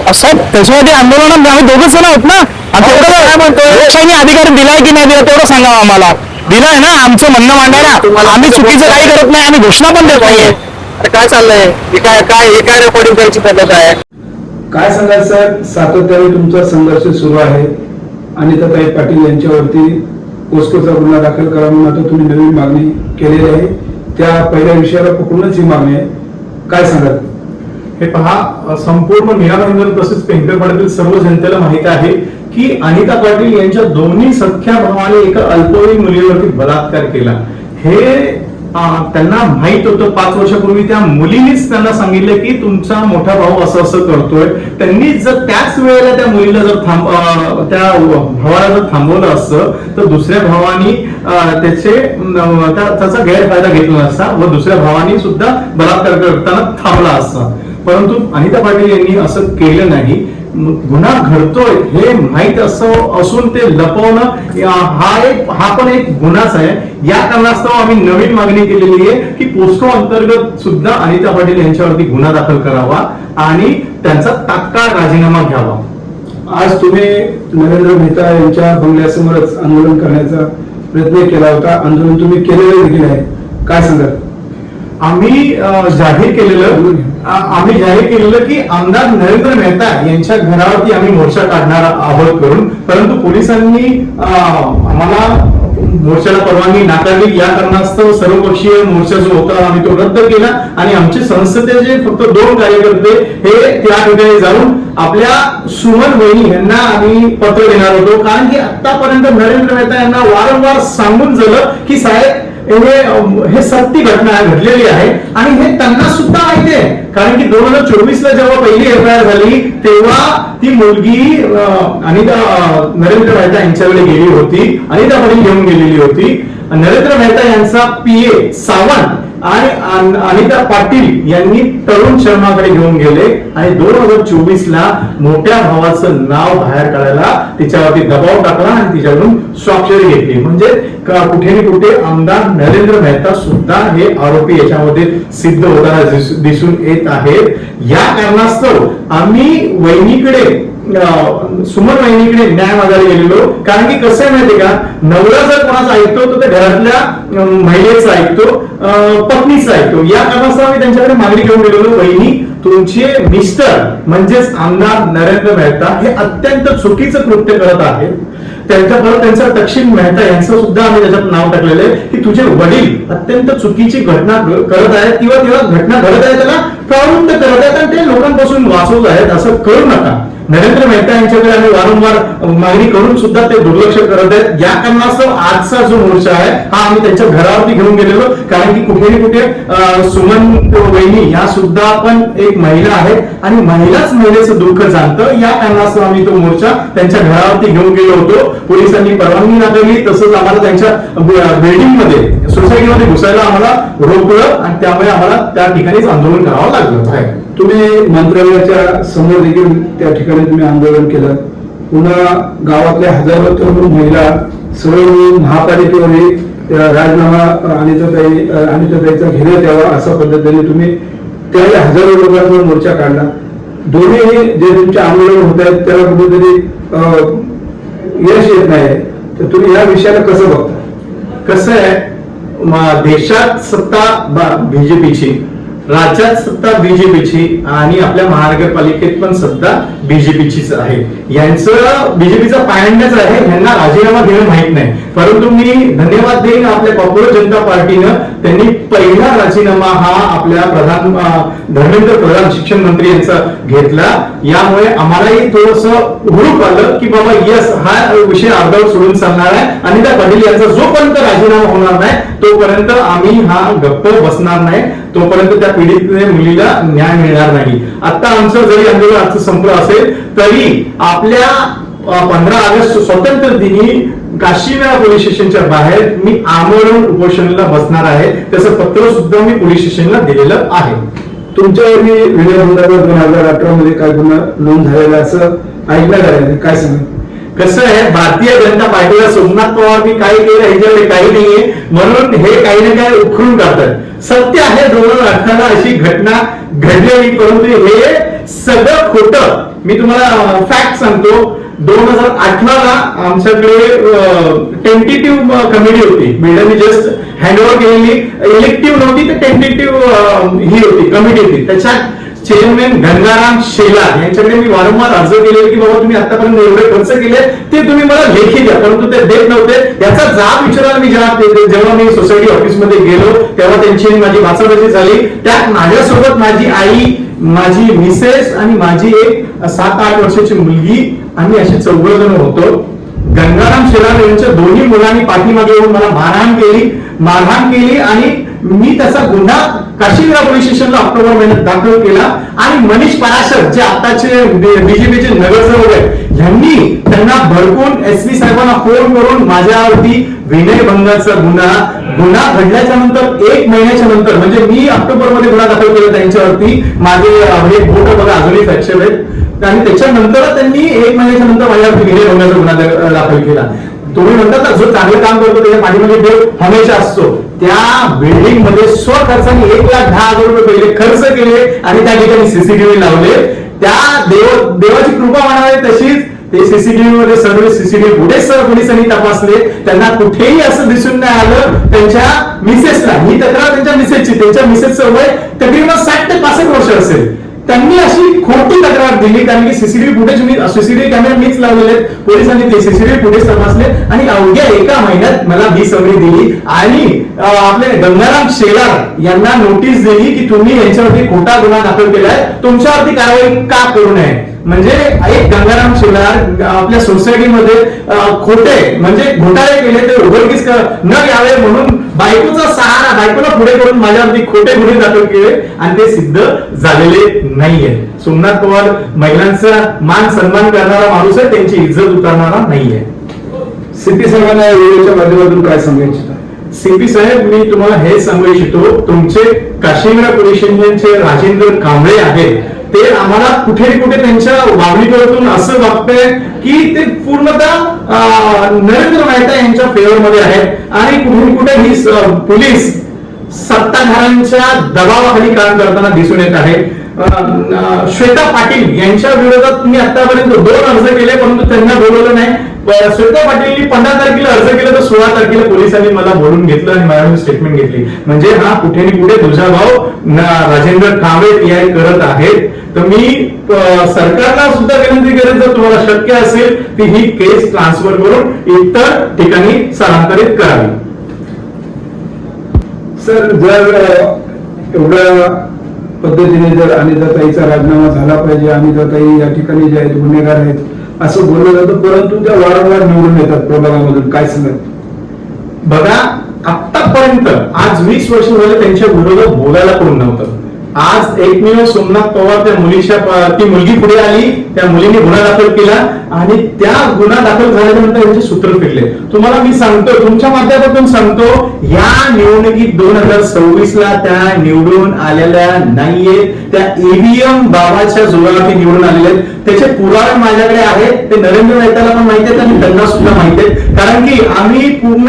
असं त्याच्यासाठी आंदोलनात आम्ही दोघंच जण आहोत ना. काय म्हणतोय लोकशाही अधिकार दिलाय की नाही दिला तेवढं सांगा आम्हाला. दिलाय ना, आमचं म्हणणं मांडायला. आम्ही चुकीचं काही करत नाही, आम्ही घोषणा पण देत नाहीये. काय चाललंय, काय रेकॉर्डिंग करायची पद्धत आहे? काय सांगाल सर, सातत्याने तुमचा संघर्ष सुरू आहे. अनिताताई पाटील यांच्यावरती पोस्कोचा गुन्हा दाखल करा म्हणून आता तुम्ही नवीन मागणी केलेली आहे. त्या पहिल्या विषयाला पकडूनच ही मागणी आहे. काय सांगाल? हे पहा, संपूर्ण मीराभाईंदर तसेच पेंढरपाड्यातील सर्व जनतेला माहित आहे की अनिता पाटील यांच्या दोन्ही सख्या भावाने एका अल्पवयीन मुलीवरती बलात्कार केला. हे त्यांना माहित होतं. 5 वर्षापूर्वी त्या मुलीनेच त्यांना सांगितलं की तुमचा मोठा भाऊ असं असं करतोय. त्यांनी जर त्याच वेळेला त्या मुलीला जर त्या भावाला जर थांबवलं असतं तर दुसऱ्या भावानी त्याचा गैरफायदा घेतला नसता व दुसऱ्या भावानी सुद्धा बलात्कार करताना थांबला असता. परंतु अनिता पाटील यांनी असं केलं नाही. गुन्हा घडतोय हे माहित असून ते लपवणं हा पण एक गुन्हाच आहे. या कारणास्तव आम्ही नवीन मागणी केलेली आहे की पोस्को अंतर्गत सुद्धा अनिता पाटील यांच्यावरती गुन्हा दाखल करावा आणि त्यांचा तात्काळ राजीनामा घ्यावा. आज तुम्ही नरेंद्र मेहता यांच्या बंगल्यासमोरच आंदोलन करण्याचा प्रयत्न केला होता. आंदोलन तुम्ही केलेलं देखील आहे. काय सांगाल? आम्ही जाहीर केलेलं की आमदार नरेंद्र मेहता यांच्या घरावरती आम्ही मोर्चा काढणार आहोत करून, परंतु पोलिसांनी आम्हाला मोर्चाला परवानगी नाकारली. या कारणास्तव सर्वपक्षीय मोर्चा जो होता आम्ही तो रद्द केला आणि आमचे संसदेचे फक्त 2 कार्यकर्ते हे त्या ठिकाणी जाऊन आपल्या सुमन वहिनी यांना आम्ही पत्र देणार होतो. कारण की आतापर्यंत नरेंद्र मेहता यांना वारंवार सांगून झालं की साहेब हे सत्य घटना घडलेली आहे आणि हे त्यांना सुद्धा माहिती आहे. कारण की 2024 ला जेव्हा पहिली एफआयआर झाली तेव्हा ती मुलगी अनिता नरेंद्र मेहता यांच्याकडे गेली होती. अनिता पाटील घेऊन गेलेली होती. नरेंद्र मेहता यांचा पीए सावंत आणि अनिता पाटील यांनी तरुण शर्माकडे घेऊन गेले आणि 2024 ला मोठ्या भावाचं नाव बाहेर काढायला तिच्यावरती दबाव टाकला आणि तिच्याकडून स्वाक्षरी घेतली. म्हणजे कुठे ना कुठे आमदार नरेंद्र मेहता सुद्धा हे आरोपी याच्यामध्ये सिद्ध होताना दिसून येत आहेत. या कारणास्तव आम्ही वहिनीकडे सुमन वहिनीकडे न्याय मागायला गेलेलो. कारण की कसं आहे माहितीये का, नवरा जर कोणाचा ऐकतो तर ते घरातल्या महिलेचा ऐकतो, पत्नीचा ऐकतो. या कारणास्तव आम्ही त्यांच्याकडे मागणी घेऊन गेलेलो, वहिनी तुमचे मिस्टर म्हणजेच आमदार नरेंद्र मेहता हे अत्यंत चुकीचं कृत्य करत आहेत. त्यांचा तक्षिण मेहता यांचं सुद्धा आम्ही त्याच्यात नाव टाकलेलं आहे की तुझे वडील अत्यंत चुकीची घटना करत आहेत किंवा घटना घडत आहे त्याला प्रवृत्त करत आहेत आणि ते लोकांपासून वाचवत आहेत. असं करू नका. नरेंद्र मेहता यांच्याकडे आम्ही वारंवार मागणी करून सुद्धा ते दुर्लक्ष करत आहेत. या कारणास्तव आजचा जो मोर्चा आहे हा आम्ही त्यांच्या घरावरती घेऊन गेलेलो. कारण की कुठे ना कुठे सुमन वहिनी या सुद्धा पण एक महिला आहे आणि महिलाच महिलेचं दुःख जाणतं. या कारणास्तव आम्ही तो मोर्चा त्यांच्या घरावरती घेऊन गेलो होतो. पोलिसांनी परवानगी नाकारली. तसंच आम्हाला त्यांच्या बिल्डिंग मध्ये सोसायटीमध्ये घुसायला आम्हाला रोखलं आणि त्यामुळे आम्हाला त्या ठिकाणीच आंदोलन करावं लागलं. तुम्ही मंत्रालयाच्या समोर देखील त्या ठिकाणी तुम्ही आंदोलन केलं. पुन्हा गावातल्या हजारो तरुण महिला सर्व महापालिकेवर राजीनामा अनिताताईचा घेण्यात यावा अशा पद्धतीने तुम्ही त्या हजारो लोकांवर मोर्चा काढला. दोन्ही जे तुमचे आंदोलन होत आहेत त्याला कुठेतरी यश येत नाही. तर तुम्ही या विषयाला कसं बघता? कसं आहे, देशात सत्ता बीजेपीची, राज्यात सत्ता बीजेपीची आणि आपल्या महानगरपालिकेत पण सत्ता बीजेपीचीच आहे. यांचं बीजेपीचा पायंडाच आहे. यांना राजीनामा घेणं माहित नाही. परंतु मी धन्यवाद देईन आपल्या पॉप्युलर जनता पार्टीनं. त्यांनी पहिला राजीनामा हा आपल्या धर्मेंद्र प्रधान शिक्षण मंत्री यांचा घेतला. यामुळे आम्हालाही थोडस हुरूप आलं की बाबा यस, हा विषय अर्धवट सोडून चालणार आहे. अनिता पाटील यांचा जोपर्यंत राजीनामा होणार नाही तोपर्यंत आम्ही हा गप्प बसणार नाही. तोपर्यंत त्या पीडित मुलीला न्याय मिळणार नाही. आता आमचं जरी आंदोलन आजचं संपलं असेल तरी आपल्या 15 ऑगस्ट स्वातंत्र्य दिनी काशीनाळा पोलीस स्टेशनच्या बाहेर मी आमरण उपोषणाला बसणार आहे. त्याचं पत्र सुद्धा मी पोलीस स्टेशनला दिलेलं आहे. तुमच्यावरती विनय मंडळावर 2018 मध्ये काय गुन्हा नोंद झालेला असं ऐकण्यात आलं. काय सांगा? कसं आहे, भारतीय जनता पार्टीला सोमनाथ पवारनी काय केलं ह्याच्याकडे काही नाहीये म्हणून हे काही ना काही उखडून काढतात. सत्य आहे 2018 अशी घटना घडलेली, परंतु हे सगळं खोटं. मी तुम्हाला फॅक्ट सांगतो. 2018ला आमच्याकडे टेंटेटिव्ह कमिटी होती, बिल्डरने जस्ट हँडओव्हर केलेली, इलेक्टिव्ह नव्हती तर टेंटेटिव्ह ही होती, कमिटी होती. त्याच्यात चेअरमॅन गंगाराम शेलार यांच्याकडे मी वारंवार अर्ज केले की बाबा तुम्ही आतापर्यंत एवढे खर्च केले ते तुम्ही मला लेखी द्या, परंतु ते देत नव्हते. याचा जाब विचारायला मी जेव्हा मी सोसायटी ऑफिसमध्ये गेलो तेव्हा त्यांची माझी भाषाभाषी झाली. त्यात माझ्यासोबत माझी आई, माझी मिसेस आणि माझी एक 7-8 वर्षाची मुलगी, आम्ही असे 4 जण होतो. गंगाराम शेलार यांच्या दोन्ही मुलांनी पाठीमागे येऊन मला मारहाण केली आणि मी त्याचा गुन्हा काशीनाथ पोलीस स्टेशनला ऑक्टोबर महिन्यात दाखल केला. आणि मनीष पराशर जे आताचे बीजेपीचे नगरसेवक आहेत, यांनी त्यांना भडकून एसपी साहेबांना फोन करून माझ्यावरती विनयभंगाचा गुन्हा घडल्याच्या नंतर 1 महिन्याच्या नंतर, म्हणजे मी ऑक्टोबर मध्ये गुन्हा दाखल केला त्यांच्यावरती, माझे हे फोटो बघा अजूनही फ्रॅक्चर आहेत, आणि त्याच्यानंतर त्यांनी 1 महिन्याच्या नंतर माझ्यावरती विनयभंगाचा गुन्हा दाखल केला. तुम्ही म्हणतात ना, जो चांगलं काम करतो त्याच्या पाठीमागे देव हमेशा असतो. त्या बिल्डिंग मध्ये स्वखर्चाने 1,10,000 रुपये पहिले खर्च केले आणि त्या ठिकाणी सीसीटीव्ही लावले. त्या देवाची कृपा म्हणावी तशीच ते सीसीटीव्ही मध्ये सर्व सीसीटीव्ही फुटेज सर्व पोलिसांनी तपासले. त्यांना कुठेही असं दिसून नाही आलं. त्यांच्या मिसेसला, ही तक्रार त्यांच्या मिसेसची, त्यांच्या मिसेसचं वय तकरीबन 60 ते 65 वर्ष असेल. त्यांनी अशी खोटी तक्रार दिली, कारण की सीसीटीव्ही कॅमेरे मीच लावलेले आहेत. पोलिसांनी ते सीसीटीव्ही फुटेज तपासले आणि अवघ्या 1 महिन्यात मला 20 समरी दिली आणि आपले गंगाराम शेलार यांना नोटीस दिली की तुम्ही यांच्यावरती खोटा गुन्हा दाखल केलाय, तुमच्यावरती कारवाई का करू नये. म्हणजे एक गंगाराम शेलार आपल्या सोसायटीमध्ये खोटे म्हणजे घोटाळे केले ते उघडकीस न यावे म्हणून बायकोचा सहारा, बायकोला पुढे करून माझ्यावरती खोटे गुन्हे दाखल केले आणि ते सिद्ध झालेले नाहीये. सोमनाथ पवार महिलांचा मान सन्मान करणारा माणूस आहे, त्यांची इज्जत उतारणारा नाहीये. सीपी साहेबांना या व्हिडिओच्या माध्यमातून काय सांगू इच्छिता? सीपी साहेब, मी तुम्हाला हे सांगू इच्छितो, तुमचे काशीनाथ पोलीस स्टेशनचे राजेंद्र कांबळे आहेत, ते आम्हाला कुठे त्यांच्या वागणुकीतून असं वाटतंय की ते पूर्णतः नरेंद्र मेहता यांच्या फेवर मध्ये आहेत आणि कुठे ही पोलीस सत्ताधाऱ्यांच्या दबावाखाली काम करताना दिसून येत आहे. श्वेता पाटील यांच्या विरोधात मी आतापर्यंत 2 अर्ज केले, परंतु त्यांना बोलवलं नाही. श्वेता पाटीलनी 15 तारखेला अर्ज केला तर 16 तारखेला पोलिसांनी मला बोलून घेतलं आणि माझ्याकडून स्टेटमेंट घेतली. म्हणजे हा कुठे तुझा भाऊ राजेंद्र कांबळे पीआय करत आहेत. तर मी सरकारला सुद्धा विनंती करेन, जर तुम्हाला शक्य असेल की ही केस ट्रान्सफर करून इतर ठिकाणी स्थलांतरित करावी. सर, जर एवढ्या पद्धतीने जर अनिताताईचा राजीनामा झाला पाहिजे, अनिताताई या ठिकाणी जे आहेत गुन्हेगार आहेत असं बोललं जातं, परंतु त्या वारंवार निवडून येतात प्रभागामधून, काय सांगाल? बघा, आतापर्यंत आज 20 वर्ष झाले त्यांच्या विरोधात बोलायला कोण नव्हतं. आज एकमेव सोमनाथ पवार ती मुलगी पुढे आली, त्या मुलीने गुन्हा दाखल केला आणि त्या गुन्हा दाखल झाल्यानंतर त्यांचे सूत्र फिरले. तुम्हाला मी सांगतो, तुमच्या माध्यमातून सांगतो, या निवडणुकीत 2026ला त्या निवडून आलेल्या नाहीयेत. त्या ईव्हीएम बाबाच्या जोरावरती निवडून आलेले आहेत. त्याचे पुरावे माझ्याकडे आहेत. ते नरेंद्र मेहताला पण माहिती आहेत आणि त्यांना सुद्धा माहिती आहेत, कारण की आम्ही पूर्ण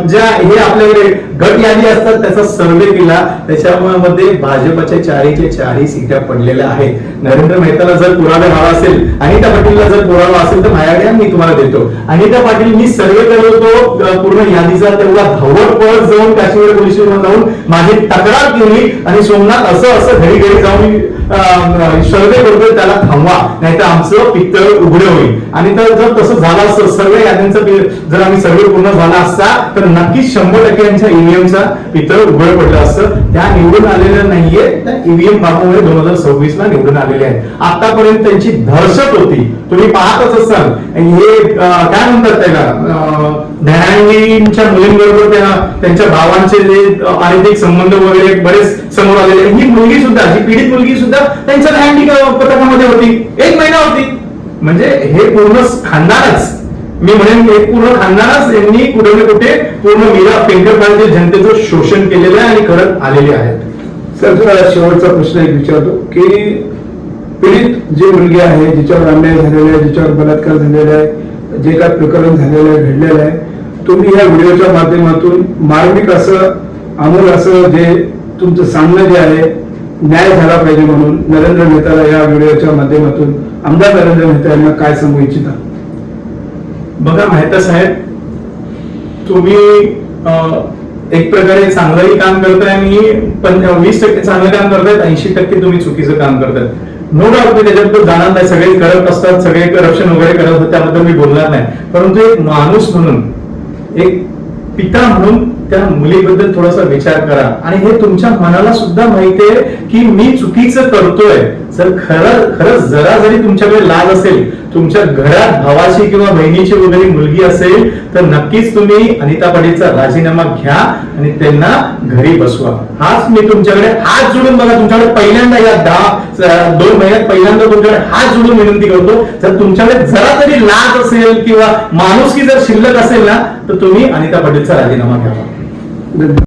ज्या हे आपल्याकडे गट यादी असतात त्याचा सर्वे केला. त्याच्यामध्ये भाजपच्या 4च्या 4 सीट्या पडलेल्या आहेत. नरेंद्र मेहताला जर पुरावे हवा असेल, अनिता पाटीलला जर पुरावा असेल तर माझ्याकडे मी तुम्हाला देतो. अनिता पाटील मी सर्वे करत होतो पूर्ण यादीचा, तेवढा धावत पळत जाऊन काश्मीर पोलीस स्टेशनला जाऊन माझी तक्रार केली आणि सोमनाथ असं घरी जाऊन सर्वे करतोय, त्याला थांबवा, नाहीतर आमचं पित्तळ उघडे होईल. आणि जर तसं झालं असतं, सर्व याद्यांचा जर आम्ही सर्वे पूर्ण झाला असता तर नक्कीच 100% यांच्या ईव्हीएमचा पित्तळ उघड पडलं असतं. त्या निवडून आलेल्या नाहीये, त्या ईव्हीएम बाबूमुळे 2026ला निवडून आलेले आहेत. आतापर्यंत त्यांची दहशत होती, तुम्ही पाहतच असाल. हे काय म्हणतात त्याला, दयानंदींच्या मुलींबरोबर त्यांच्या भावांचे जे अनैतिक संबंध वगैरे बरेच समोर आलेले. ही मुलगी सुद्धा, जी पीडित मुलगी सुद्धा त्यांच्या दयानंदी पथकामध्ये होती, 1 महिना होती. म्हणजे हे पूर्ण खानदानच, मी म्हणेन एक पूर्ण खानदानच यांनी कुठे ना कुठे पूर्ण मीरा पेंढरकरांच्या जनतेचं शोषण केलेलं आहे आणि करत आलेले आहेत. सर, शेवटचा प्रश्न एक विचारतो की पीडित जी मुलगी आहे, जिच्यावर अन्याय झालेला आहे, जिच्यावर बलात्कार झालेला आहे, जे काय प्रकरण झालेलं आहे, घडलेलं आहे, तुम्ही या व्हिडिओच्या माध्यमातून मार्मिक असं, अमोल असं जे तुमचं सांगणं जे आहे न्याय झाला पाहिजे म्हणून नरेंद्र मेहताला या व्हिडिओच्या माध्यमातून आमदार नरेंद्र मेहता यांना काय सांगू इच्छिता? बघा मेहता साहेब, तुम्ही एक प्रकारे चांगलंही काम करताय आणि 20% चांगलं काम करतायत, 80% तुम्ही चुकीचं काम करतायत. नो डाऊट मी त्याच्याबद्दल जाणार नाही, सगळे करत असतात, सगळे करप्शन वगैरे करत असतात, त्याबद्दल मी बोलणार नाही. परंतु एक माणूस म्हणून, एक पिता म्हणून त्या मुलीबद्दल थोडासा विचार करा. आणि हे तुमच्या मनाला सुद्धा माहितीये की मी चुकीचं करतोय. जर खरंच जरा जरी तुमच्याकडे लाज असेल, तुमच्या घरात भावाची किंवा बहिणीची वगैरे मुलगी असेल, तर नक्कीच तुम्ही अनिता पाटीलचा राजीनामा घ्या आणि त्यांना घरी बसवा. हाच मी तुमच्याकडे हात जोडून, बघा तुमच्याकडे पहिल्यांदा या 2 महिन्यात पहिल्यांदा तुमच्याकडे हात जोडून विनंती करतो, जर तुमच्याकडे जरा तरी लाज असेल किंवा माणुसकी जर शिल्लक असेल ना, तर तुम्ही अनिता पाटीलचा राजीनामा घ्यावा.